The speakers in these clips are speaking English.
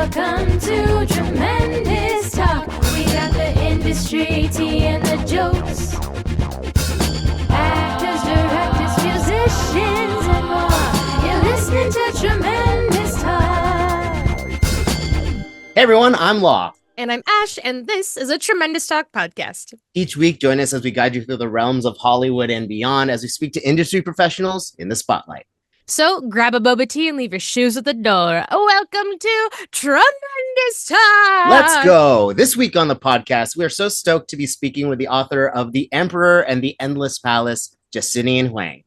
Welcome to Tremendous Talk. We got the industry, tea, and the jokes. Actors, directors, musicians, and more. You're listening to Tremendous Talk. Hey everyone, I'm Law. And I'm Ash, and this is a Tremendous Talk podcast. Each week, join us as we guide you through the realms of Hollywood and beyond as we speak to industry professionals in the spotlight. So grab a boba tea and leave your shoes at the door. Welcome to Tremendous Talk. Let's go. This week on the podcast, we are so stoked to be speaking with the author of The Emperor and the Endless Palace, Justinian Huang.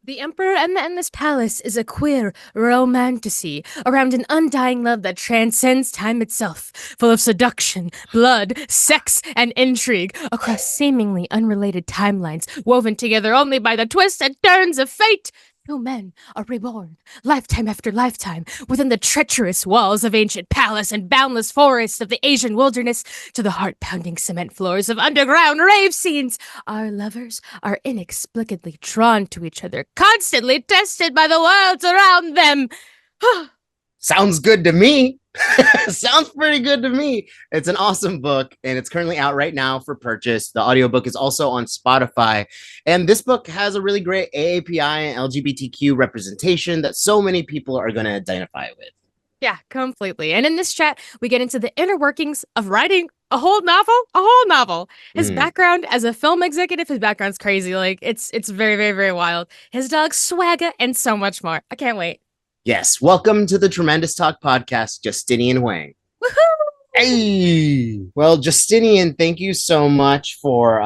The Emperor and the Endless Palace is a queer romantasy around an undying love that transcends time itself, full of seduction, blood, sex, and intrigue across seemingly unrelated timelines, woven together only by the twists and turns of fate. Two men are reborn, lifetime after lifetime, within the treacherous walls of ancient palace and boundless forests of the Asian wilderness to the heart-pounding cement floors of underground rave scenes. Our lovers are inexplicably drawn to each other, constantly tested by the worlds around them. Sounds good to me. Sounds pretty good to me. It's an awesome book, and it's currently out right now for purchase. The audiobook is also on Spotify, and this book has a really great AAPI and LGBTQ representation that so many people are going to identify with. Yeah, completely. And in this chat, we get into the inner workings of writing a whole novel. His background as a film executive, his background's crazy. Like, it's very, very, very wild. His dog Swagger, and so much more. I can't wait. Yes, welcome to the Tremendous Talk podcast, Justinian Huang. Woohoo! Hey, well, Justinian, thank you so much for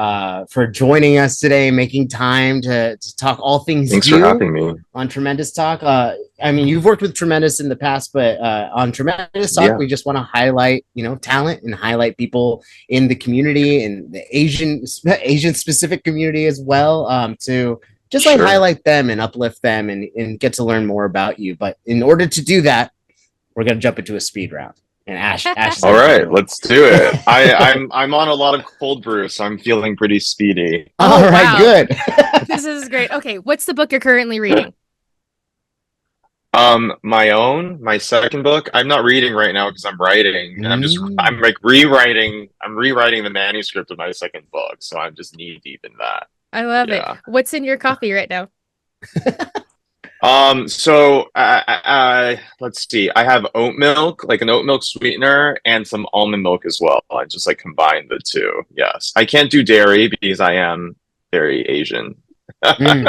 joining us today, making time to talk all things. Thanks for having me on Tremendous Talk. I mean, you've worked with Tremendous in the past, but on Tremendous Talk, we just want to highlight, talent and highlight people in the community and the Asian specific community as well, to just like highlight them and uplift them and get to learn more about you. But in order to do that, we're going to jump into a speed round. And Ash all right, let's do it. I'm on a lot of cold brew, so I'm feeling pretty speedy. All right, good. This is great. Okay, what's the book you're currently reading? My second book. I'm not reading right now because I'm writing, and I'm rewriting the manuscript of my second book, so I'm just knee deep in that. I love it. What's in your coffee right now? So let's see. I have oat milk, like an oat milk sweetener, and some almond milk as well. I just like combine the two. Yes, I can't do dairy because I am very Asian. I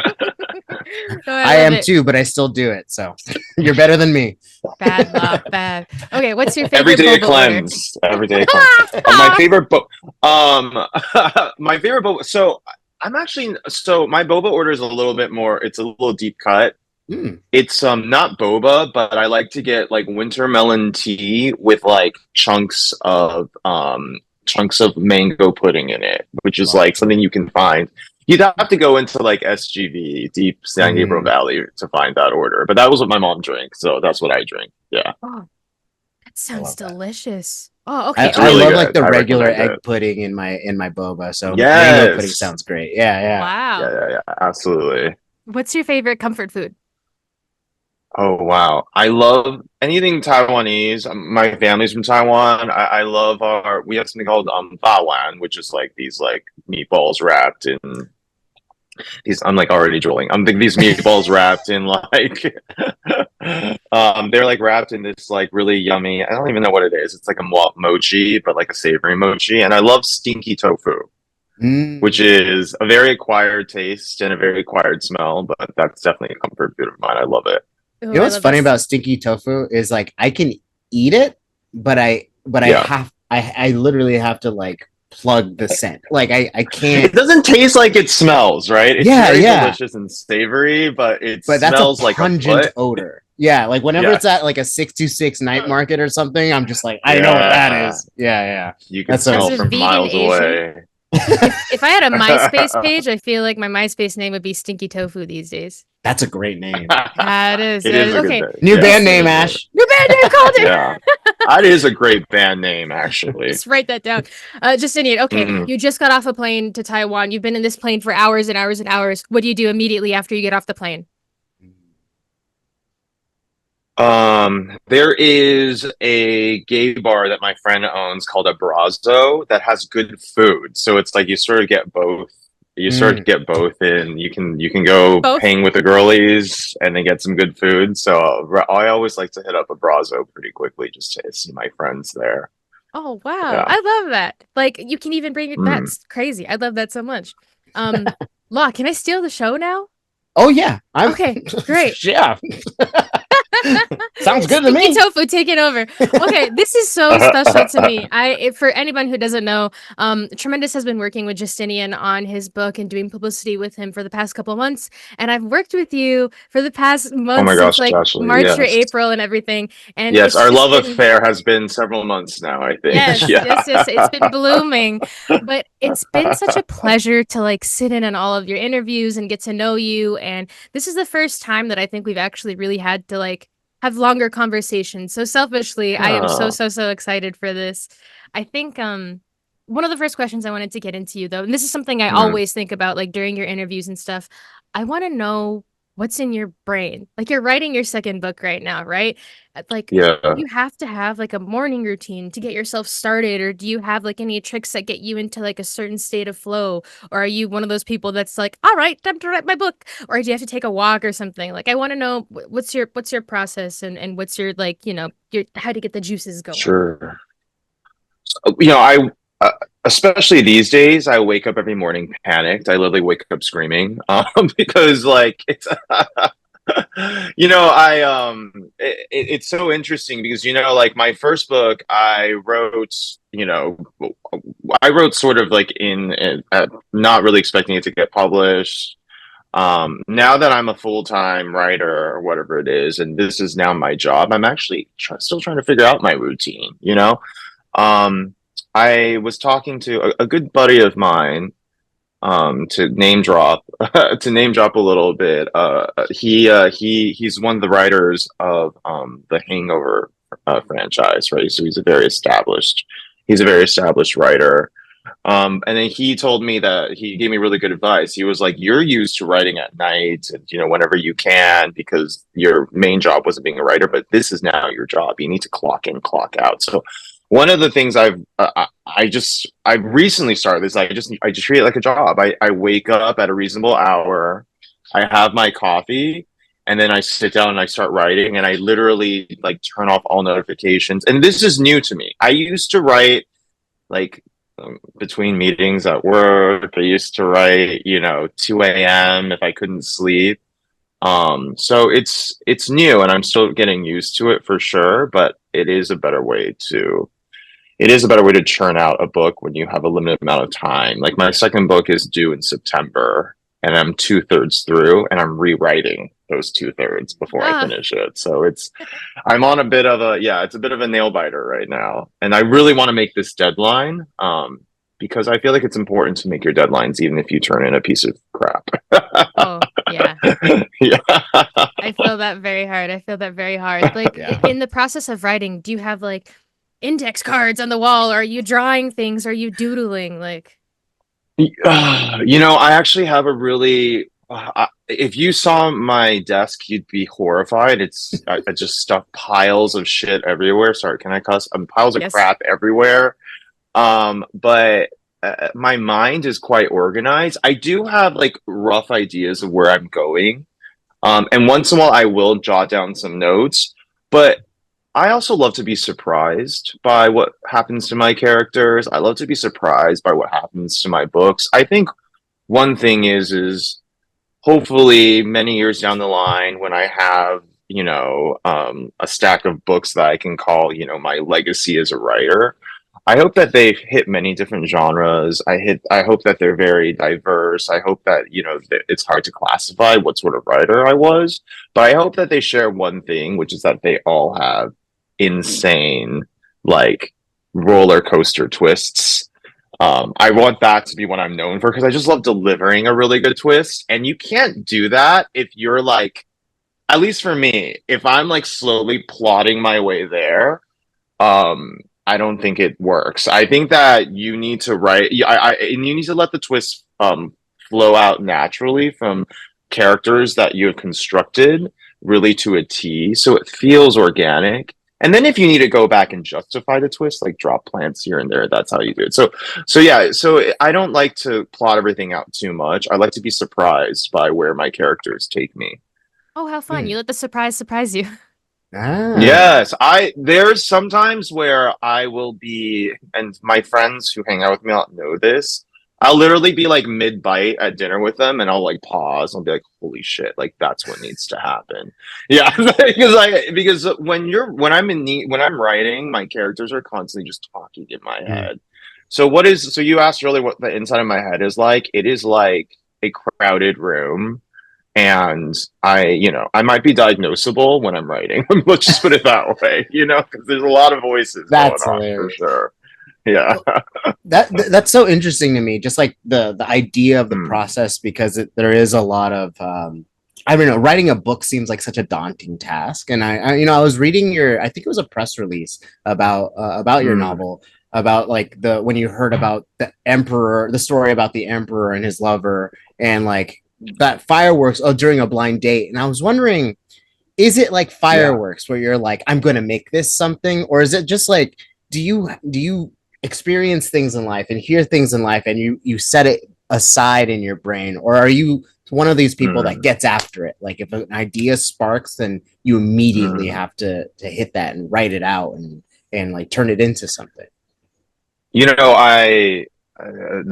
am too, but I still do it. So you're better than me. Bad luck, bad. Okay, what's your favorite? Everyday cleanse. Everyday cleanse. My favorite book. My favorite book. So my boba order is a little bit more. It's a little deep cut. It's not boba, but I like to get like winter melon tea with like chunks of mango pudding in it, which is like something you can find. You'd have to go into like SGV, Deep San Gabriel Valley, to find that order. But that was what my mom drank, so that's what I drink. Yeah. Oh, that sounds delicious. Oh, okay. I love like the regular egg pudding in my boba. So mango pudding sounds great. Yeah. Wow. Yeah. Absolutely. What's your favorite comfort food? Oh wow, I love anything Taiwanese. My family's from Taiwan. I love we have something called bawan, which is like these like meatballs wrapped in these. I'm like already drooling. I'm thinking these meatballs wrapped in like they're like wrapped in this like really yummy. I don't even know what it is. It's like a mochi, but like a savory mochi. And I love stinky tofu, which is a very acquired taste and a very acquired smell, but that's definitely a comfort food of mine. I love it. Ooh, you know what's funny about stinky tofu is like I can eat it, but I literally have to like plug the scent. Like I can't. It doesn't taste like it smells, right? It's very delicious and savory, but smells like a pungent odor. Yeah, like whenever it's at like a 626 night market or something, I'm just like, I know what that is. Yeah. You can smell from miles away. If I had a MySpace page, I feel like my MySpace name would be Stinky Tofu these days. That's a great name. That is. It is okay. New band name, Ash. New band name called it. Yeah. That is a great band name, actually. Just write that down. Justinian, okay, you just got off a plane to Taiwan. You've been in this plane for hours and hours and hours. What do you do immediately after you get off the plane? There is a gay bar that my friend owns called Abrazo that has good food. So it's like you sort of get both. You sort of get both in. You can go Both. hang with the girlies and then get some good food. So I always like to hit up Abrazo pretty quickly just to see my friends there. Oh wow. Yeah. I love that. Like you can even bring it. Mm. That's crazy. I love that so much. Law, can I steal the show now? Oh yeah, I'm Okay, great. Yeah, sounds good to Stinky me. tofu taking over. Okay, this is so special to me. For anyone who doesn't know, Tremendous has been working with Justinian on his book and doing publicity with him for the past couple of months, and I've worked with you for the past Oh months my since gosh, like Ashley, March or yes. April and everything. And Yes, it's our just love been affair has been several months now, I think. yes, Yeah. yes, it's been blooming. But it's been such a pleasure to like sit in on all of your interviews and get to know you. And this is the first time that I think we've actually really had to like have longer conversations. So selfishly, I am so Oh, so so excited for this. I think one of the first questions I wanted to get into you though, and this is something I mm, always think about like during your interviews and stuff. I want to know what's in your brain. Like you're writing your second book right now, right? Like yeah, you have to have like a morning routine to get yourself started, or do you have like any tricks that get you into like a certain state of flow? Or are you one of those people that's like, all right, time to write my book? Or do you have to take a walk or something? Like I want to know what's your process and what's your like, your how to get the juices going. sure. I especially these days, I wake up every morning panicked. I literally wake up screaming, because like it's it's so interesting because like my first book I wrote sort of like not really expecting it to get published. Now that I'm a full-time writer or whatever it is, and this is now my job, I'm actually still trying to figure out my routine. um, I was talking to a good buddy of mine, to name drop, to name drop a little bit. He's one of the writers of the Hangover franchise, right? So he's a very established writer. And then he told me that he gave me really good advice. He was like, "You're used to writing at night, and whenever you can, because your main job wasn't being a writer, but this is now your job. You need to clock in, clock out." So, one of the things I've recently started is I just treat it like a job. I wake up at a reasonable hour, I have my coffee, and then I sit down and I start writing, and I literally like turn off all notifications. And this is new to me. I used to write like between meetings at work. I used to write, 2 a.m. if I couldn't sleep. So it's new and I'm still getting used to it for sure, but it is a better way to churn out a book when you have a limited amount of time. Like my second book is due in September and I'm two-thirds through and I'm rewriting those two-thirds before I Ah, finish it. So I'm on a bit of it's a bit of a nail biter right now. And I really want to make this deadline, because I feel like it's important to make your deadlines, even if you turn in a piece of crap. oh yeah. Yeah. I feel that very hard. I feel that very hard. Like Yeah. in the process of writing, do you have like index cards on the wall? Are you drawing things? Are you doodling? Like, I actually have a really. If you saw my desk, you'd be horrified. I just stuff piles of shit everywhere. Sorry, can I cuss? Piles of yes. crap everywhere. But my mind is quite organized. I do have like rough ideas of where I'm going. And once in a while, I will jot down some notes. But I also love to be surprised by what happens to my characters. I love to be surprised by what happens to my books. I think one thing is hopefully many years down the line when I have, a stack of books that I can call, my legacy as a writer. I hope that they hit many different genres. I hope that they're very diverse. I hope that, it's hard to classify what sort of writer I was, but I hope that they share one thing, which is that they all have insane, like roller coaster twists. I want that to be what I'm known for because I just love delivering a really good twist. And you can't do that if you're like, at least for me, if I'm like slowly plotting my way there, I don't think it works. I think that you need to write, and you need to let the twist flow out naturally from characters that you have constructed really to a T, so it feels organic. And then if you need to go back and justify the twist, like drop plants here and there, that's how you do it. So yeah, so I don't like to plot everything out too much. I like to be surprised by where my characters take me. Oh, how fun. You let the surprise you. Yes, there's sometimes where I will be, and my friends who hang out with me all know this. I'll literally be like mid bite at dinner with them, and I'll like pause. I'll be like, "Holy shit! Like that's what needs to happen." Yeah, because when I'm writing, my characters are constantly just talking in my head. So you asked earlier what the inside of my head is like. It is like a crowded room, and I might be diagnosable when I'm writing. Let's just put it that way, because there's a lot of voices That's going on hilarious. for sure. Yeah. That's so interesting to me, just like the idea of the process, because there is a lot of I don't know, writing a book seems like such a daunting task. And I was reading I think it was a press release about your novel, about like when you heard about the story about the emperor and his lover, and like that fireworks during a blind date. And I was wondering, is it like fireworks where you're like, I'm gonna make this something, or is it just like, do you experience things in life and hear things in life and you set it aside in your brain, or are you one of these people that gets after it? Like if an idea sparks, then you immediately have to hit that and write it out and like turn it into something. The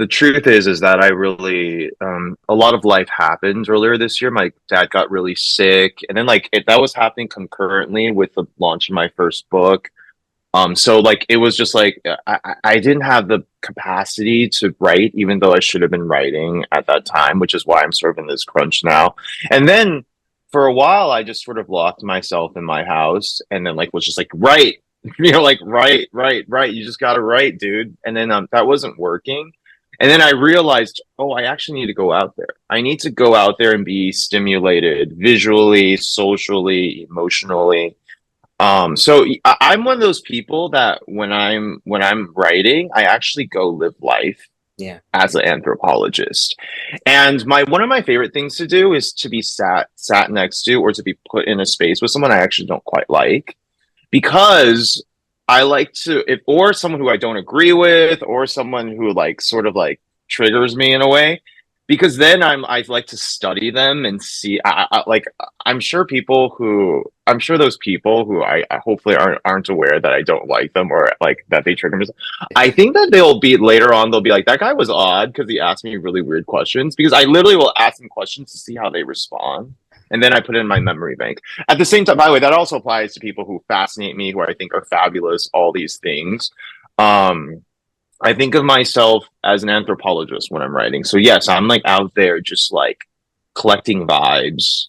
truth is that I really a lot of life happened earlier this year. My dad got really sick, and then that was happening concurrently with the launch of my first book. So like it was just like I didn't have the capacity to write, even though I should have been writing at that time, which is why I'm sort of in this crunch now. And then for a while, I just sort of locked myself in my house, and then was just like, write, write. You just got to write, dude. And then that wasn't working. And then I realized, I actually need to go out there. I need to go out there and be stimulated visually, socially, emotionally. So I'm one of those people that when I'm writing, I actually go live life as an anthropologist. And one of my favorite things to do is to be sat next to, or to be put in a space with someone I actually don't quite like, because I like to, or someone who I don't agree with, or someone who sort of triggers me in a way, because then I like to study them and see. I'm sure those people who I hopefully aren't aware that I don't like them, or that they trigger me. I think that they'll be like, that guy was odd because he asked me really weird questions, because I literally will ask them questions to see how they respond, and then I put it in my memory bank. At the same time, by the way, that also applies to people who fascinate me, who I think are fabulous, all these things. I think of myself as an anthropologist when I'm writing. So yes, I'm out there just collecting vibes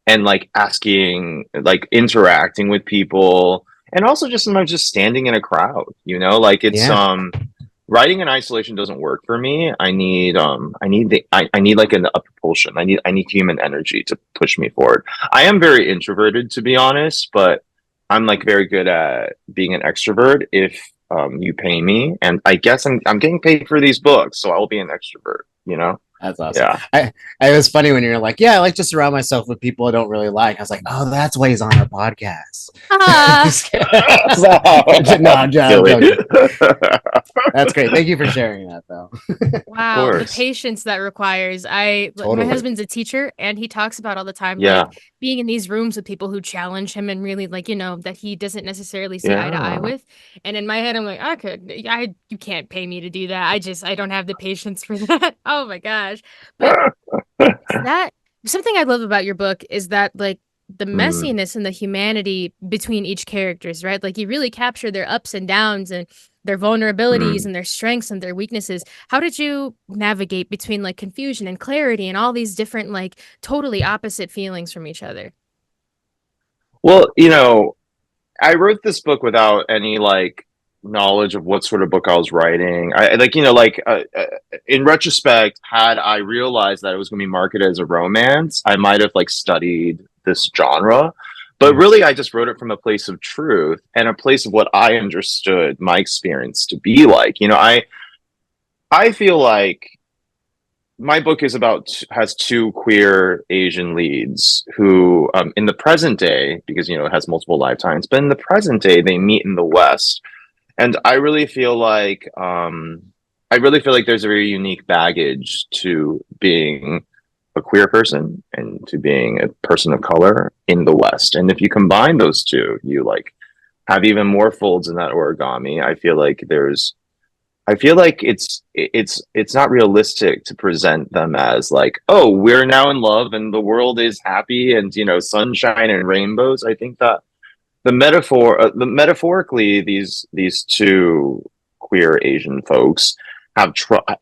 and asking, interacting with people, and also just sometimes just standing in a crowd, writing in isolation doesn't work for me. I need a propulsion. I need human energy to push me forward. I am very introverted, to be honest, but I'm very good at being an extrovert if you pay me, and I guess I'm getting paid for these books, so I'll be an extrovert. That's awesome. Yeah. It was funny when you're like, I like to surround myself with people I don't really like. I was like, oh, that's why he's on our podcast. No, I'm joking. That's great. Thank you for sharing that, though. Wow, the patience that requires. My husband's a teacher, and he talks about all the time, being in these rooms with people who challenge him and really that he doesn't necessarily see eye to eye with. And in my head, I'm like, you can't pay me to do that. I don't have the patience for that. Oh my gosh. But that something I love about your book is that the messiness and the humanity between each characters, right? You really capture their ups and downs and their vulnerabilities and their strengths and their weaknesses. How did you navigate between confusion and clarity and all these different totally opposite feelings from each other? Well, I wrote this book without any knowledge of what sort of book I was writing. In retrospect, had I realized that it was going to be marketed as a romance, I might have studied this genre. But really, I just wrote it from a place of truth and a place of what I understood my experience to be like. I feel like my book has two queer Asian leads who, in the present day, because it has multiple lifetimes, but in the present day they meet in the West, and I really feel like there's a very unique baggage to being a queer person and to being a person of color in the West, and if you combine those two, you have even more folds in that origami. I feel like it's not realistic to present them as like, oh, we're now in love and the world is happy and sunshine and rainbows. I think that metaphorically, these two queer Asian folks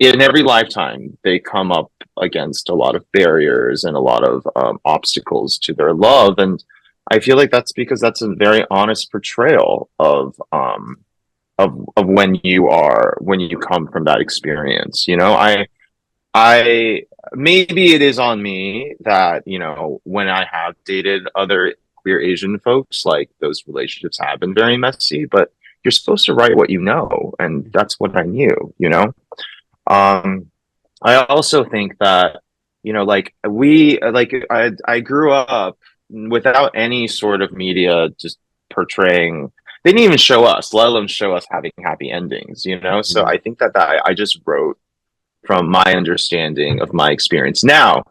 in every lifetime they come up against a lot of barriers and a lot of obstacles to their love, and I feel like that's because that's a very honest portrayal of when you come from that experience. I maybe it is on me that when I have dated other queer Asian folks, like those relationships have been very messy, but you're supposed to write what you know, and that's what I knew. I also think that I grew up without any sort of media just portraying. They didn't even show us, let alone show us having happy endings. So I think that I just wrote from my understanding of my experience. Now,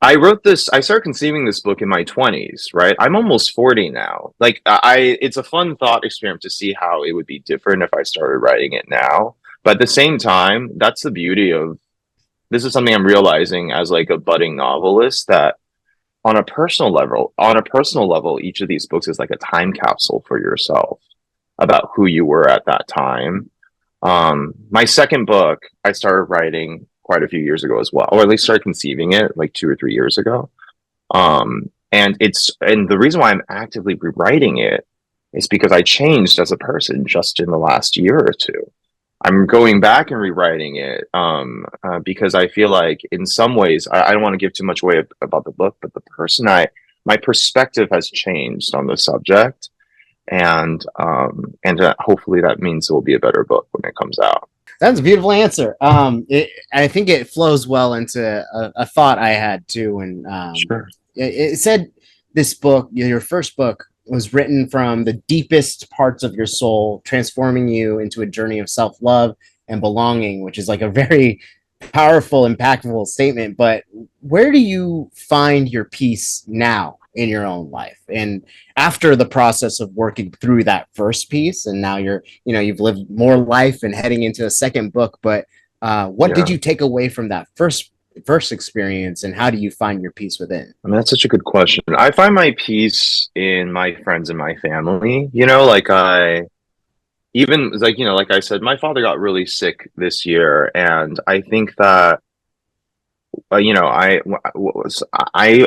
I started conceiving this book in my 20s, right? I'm almost 40 now. It's a fun thought experiment to see how it would be different if I started writing it now. But at the same time, that's the beauty of this. Is something I'm realizing as like a budding novelist, that on a personal level, each of these books is like a time capsule for yourself about who you were at that time. My second book, I started writing quite a few years ago as well, or at least started conceiving it like 2 or 3 years ago. And the reason why I'm actively rewriting it is because I changed as a person just in the last year or two. I'm going back and rewriting it because I feel like in some ways, I don't want to give too much away about the book, but my perspective has changed on the subject, and hopefully that means it will be a better book when it comes out. That's a beautiful answer. I think it flows well into a thought I had too, and Sure. It said this book, your first book, was written from the deepest parts of your soul, transforming you into a journey of self-love and belonging, which is like a very powerful, impactful statement. But where do you find your peace now in your own life? And after the process of working through that first piece, and now you've lived more life and heading into a second book, but what did you take away from that first experience, and how do you find your peace within? I mean, that's such a good question. I find my peace in my friends and my family. Like I said, my father got really sick this year, and I think that I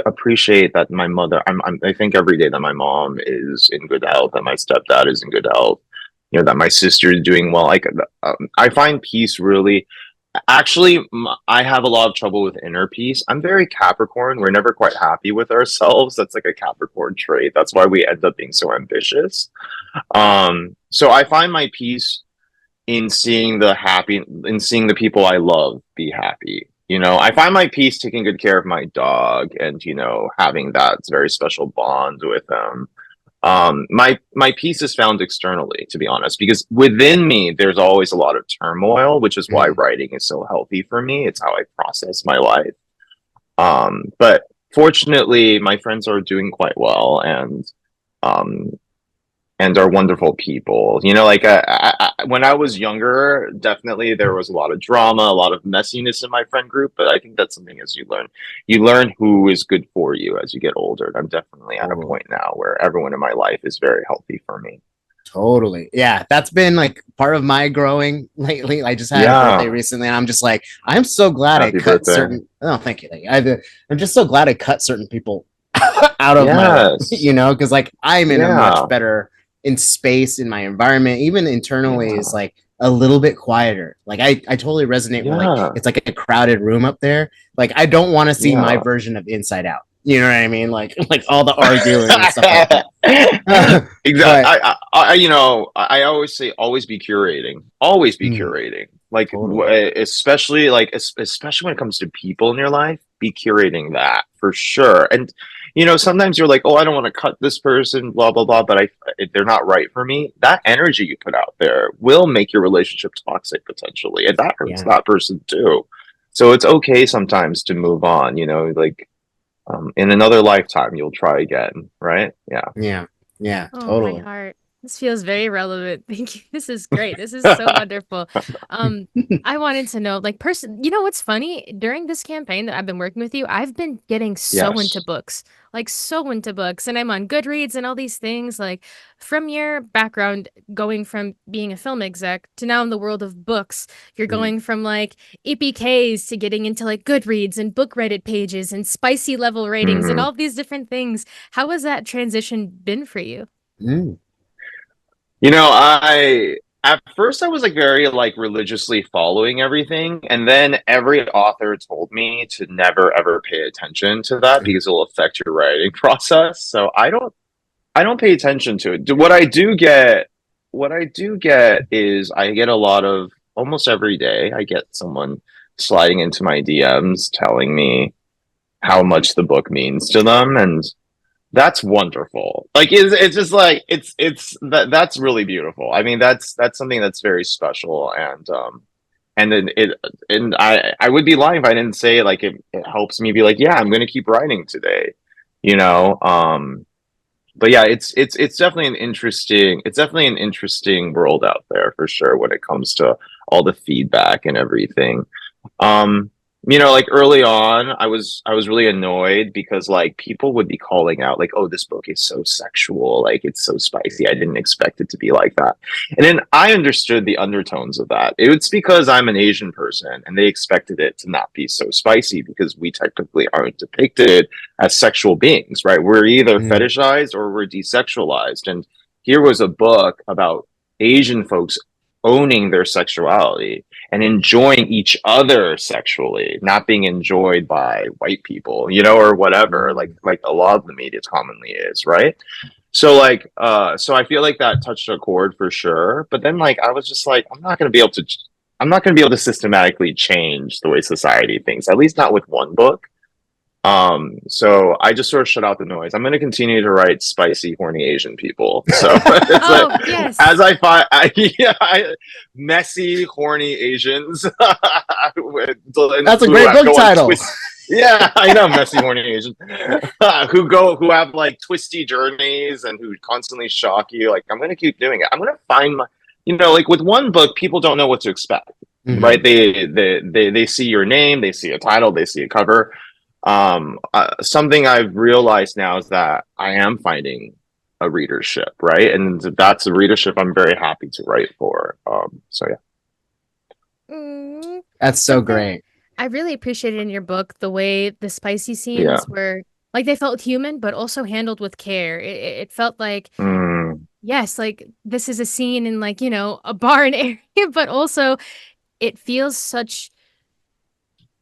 appreciate that my mother. I think every day that my mom is in good health, that my stepdad is in good health. That my sister is doing well. I find peace really. Actually, I have a lot of trouble with inner peace. I'm very Capricorn. We're never quite happy with ourselves. That's like a Capricorn trait. That's why we end up being so ambitious. So I find my peace in seeing the people I love be happy. I find my peace taking good care of my dog and, having that very special bond with them. My peace is found externally, to be honest, because within me, there's always a lot of turmoil, which is why writing is so healthy for me. It's how I process my life. But fortunately, my friends are doing quite well and are wonderful people. When I was younger, definitely there was a lot of drama, a lot of messiness in my friend group, but I think that's something as you learn who is good for you as you get older. And I'm definitely at a point now where everyone in my life is very healthy for me. Totally. Yeah, that's been like part of my growing lately. I just had a birthday recently, and I'm just like, I'm so glad I cut certain. Oh, thank you. I'm just so glad I cut certain people out of my life, because like I'm in a much better in space in my environment, even internally is like a little bit quieter. Like I totally resonate with like it's like a crowded room up there. Like I don't want to see my version of Inside Out. You know what I mean? Like all the arguing and stuff like that. Exactly. But, I always say always be curating. Always be curating. Like Totally. especially especially when it comes to people in your life, be curating that for sure. And sometimes you're like, oh, I don't want to cut this person, blah blah blah, but if they're not right for me. That energy you put out there will make your relationship toxic potentially, and that hurts Yeah. that person too. So it's okay sometimes to move on. Like in another lifetime, you'll try again, right? Yeah. Yeah. Yeah. Oh, my Totally. heart. This feels very relevant. Thank you. This is great. This is so wonderful. Um, I wanted to know, like, you know what's funny? During this campaign that I've been working with you, I've been getting so into Yes. books, like so into books, and I'm on Goodreads and all these things. Like, from your background, going from being a film exec to now in the world of books, you're Mm. going from like EPKs to getting into like Goodreads and book Reddit pages and spicy level ratings and Mhm. all these different things. How has that transition been for you? Mm. I at first I was like very like religiously following everything, and then every author told me to never ever pay attention to that because it'll affect your writing process. So I don't pay attention to it. What I do get is I get a lot of almost every day I get someone sliding into my DMs telling me how much the book means to them, and that's wonderful. Like it's just like that's really beautiful. I mean, that's something that's very special, and then I would be lying if I didn't say like it helps me be like, yeah, I'm gonna keep writing today, you know. But yeah, it's definitely an interesting world out there for sure when it comes to all the feedback and everything. Um, like early on, I was really annoyed because like people would be calling out like, "Oh, this book is so sexual, like it's so spicy. I didn't expect it to be like that." And then I understood the undertones of that. It's because I'm an Asian person and they expected it to not be so spicy because we technically aren't depicted as sexual beings, right? We're either Mm. fetishized or we're desexualized. And here was a book about Asian folks owning their sexuality and enjoying each other sexually, not being enjoyed by white people, or whatever, Mm. like a lot of the media commonly is, right? So I feel like that touched a chord for sure. But then like I was just like, I'm not gonna be able to systematically change the way society thinks, at least not with one book. So I just sort of shut out the noise. I'm going to continue to write spicy, horny Asian people. So it's like, Oh, yes. as I find, yeah, messy, horny Asians That's a who great book go on title. twist. Yeah, I know, messy, horny Asians who have like twisty journeys and who constantly shock you. Like, I'm going to keep doing it. I'm going to find like with one book, people don't know what to expect, right? Mhm. They see your name, they see a title, they see a cover. Something I've realized now is that I am finding a readership, right? And that's a readership I'm very happy to write for. So yeah. Mm, That's so something great. I really appreciated in your book the way the spicy Yeah. scenes were like they felt human, but also handled with care. It felt like, Mm, yes, like this is a scene in like, a barn area, but also it feels such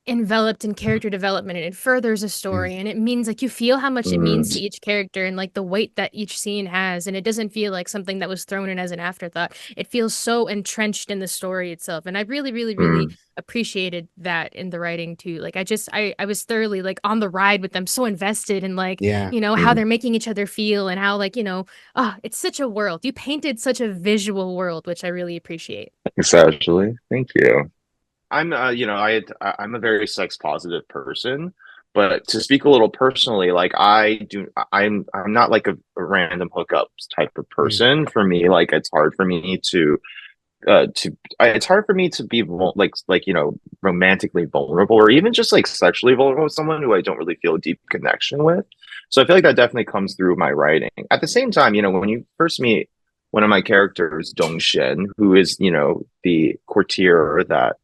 enveloped in character development and it furthers a Mm. story and it means like you feel how much it means to mm, each character and like the weight that each scene has and it doesn't feel like something that was thrown in as an afterthought. It feels so entrenched in the story itself and I really really really mm, appreciated that in the writing too. Like I was thoroughly like on the ride with them, so invested in like Yeah. how mm. they're making each other feel and how like it's such a world. You painted such a visual world, which I really appreciate. Thanks, Ashley. Thank you. I'm a very sex positive person, but to speak a little personally, like I'm not like a random hookups type of Mm. person. For me, like it's hard for me to be like romantically vulnerable or even just like sexually vulnerable with someone who I don't really feel a deep connection with. So I feel like that definitely comes through my writing. At the same time, when you first meet one of my characters, Dongxian, who is the courtier that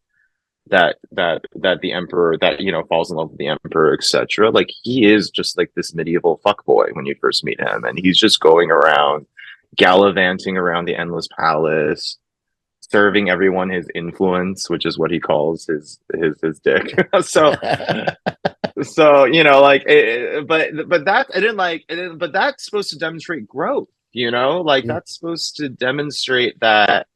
the emperor that falls in love with the emperor, etc. Like he is just like this medieval fuckboy when you first meet him, and he's just going around gallivanting around the endless palace, serving everyone his influence, which is what he calls his dick. So like but that I didn't like but that's supposed to demonstrate growth, like Mm. that's supposed to demonstrate that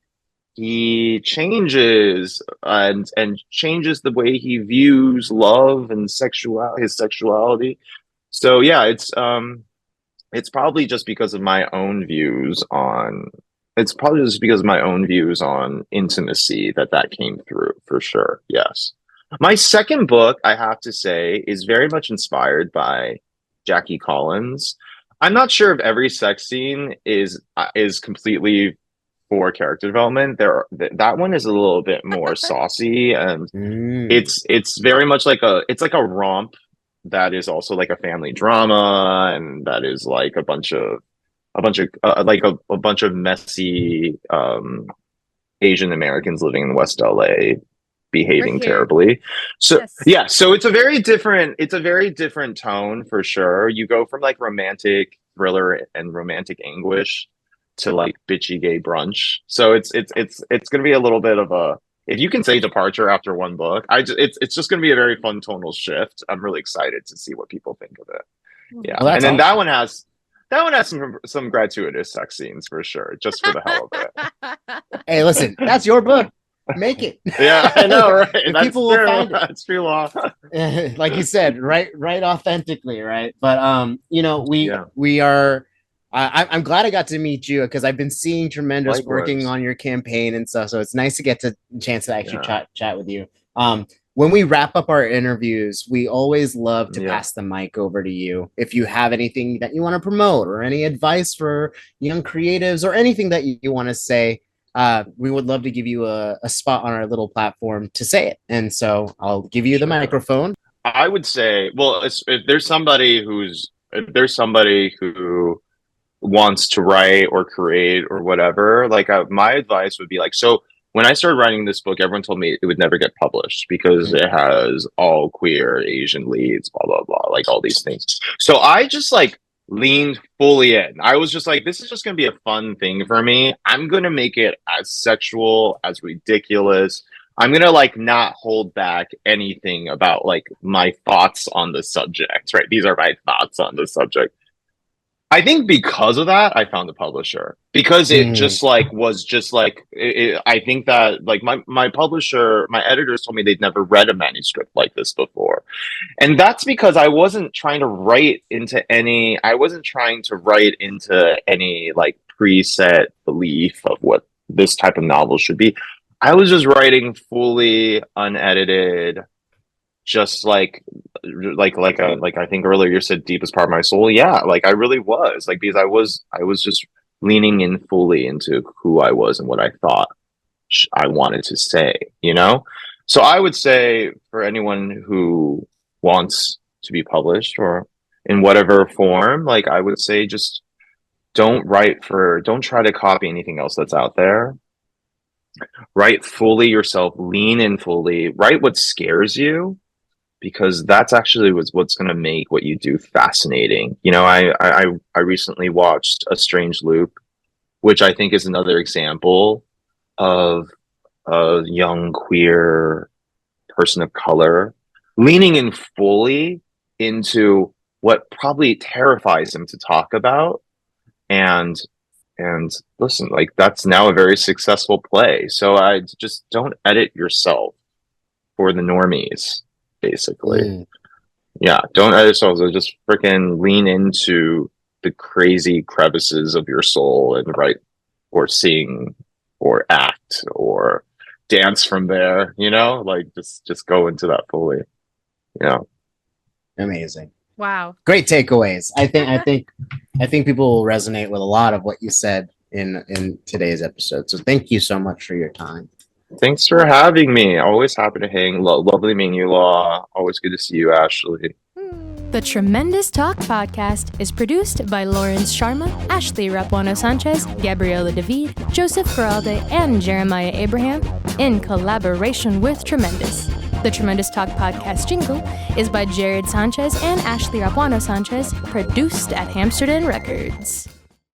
he changes and changes the way he views love and his sexuality. So yeah, it's probably just because of my own views on intimacy that came through for sure. Yes. My second book, I have to say, is very much inspired by Jackie Collins. I'm not sure if every sex scene is completely for character development. That one is a little bit more saucy, and it's very much like a romp that is also like a family drama, and that is like a bunch of messy Asian Americans living in West LA behaving terribly. So Yes. yeah, so it's a very different tone for sure. You go from like romantic thriller and romantic anguish to like bitchy gay brunch. So it's gonna be a little bit of a, if you can say departure after one book, it's just gonna be a very fun tonal shift. I'm really excited to see what people think of it. Yeah. Well, and then awesome. that one has some gratuitous sex scenes for sure, just for the hell of it. Hey, listen, that's your book. Make it. Yeah, I know, right? That's People will true. find it. That's true, Law. Like you said, right authentically, right? But we are. I'm glad I got to meet you because I've been seeing Tremendous Likewise. working on your campaign and stuff. So it's nice to get a chance to actually chat with you. When we wrap up our interviews, we always love to pass the mic over to you. If you have anything that you want to promote or any advice for young creatives or anything that you want to say, we would love to give you a spot on our little platform to say it. And so I'll give you the microphone. I would say, well, if there's somebody who wants to write or create or whatever, like my advice would be like, so when I started writing this book, everyone told me it would never get published because it has all queer Asian leads, blah, blah, blah, like all these things. So I just like leaned fully in. I was just like, this is just going to be a fun thing for me. I'm going to make it as sexual, as ridiculous. I'm going to like not hold back anything about like my thoughts on the subject, right? These are my thoughts on the subject. I think because of that, I found a publisher because it I think that like my publisher, my editors told me they'd never read a manuscript like this before. And that's because I wasn't trying to write into any like preset belief of what this type of novel should be. I was just writing fully unedited, just like I think earlier you said deepest part of my soul. Yeah, like I really was like, because I was just leaning in fully into who I was and what I thought I wanted to say, you know? So I would say for anyone who wants to be published or in whatever form, like I would say just don't try to copy anything else that's out there. Write fully yourself, lean in fully, write what scares you, because that's actually what's going to make what you do fascinating. You know, I recently watched A Strange Loop, which I think is another example of a young queer person of color leaning in fully into what probably terrifies him to talk about. And listen, like that's now a very successful play. So I just don't edit yourself for the normies, basically. Yeah, don't edit yourself. So just freaking lean into the crazy crevices of your soul and write or sing or act or dance from there, you know? Like just go into that fully. Yeah. Amazing. Wow. Great takeaways. I think people will resonate with a lot of what you said in today's episode. So thank you so much for your time. Thanks for having me. Always happy to hang. Lovely meeting you, Law. Always good to see you, Ashley. The Tremendous Talk podcast is produced by Lawrence Sharma, Ashley Rapuano Sanchez, Gabriela David, Joseph Garalde, and Jeremiah Abraham in collaboration with Tremendous. The Tremendous Talk podcast jingle is by Jared Sanchez and Ashley Rapuano Sanchez, produced at Amsterdam Records.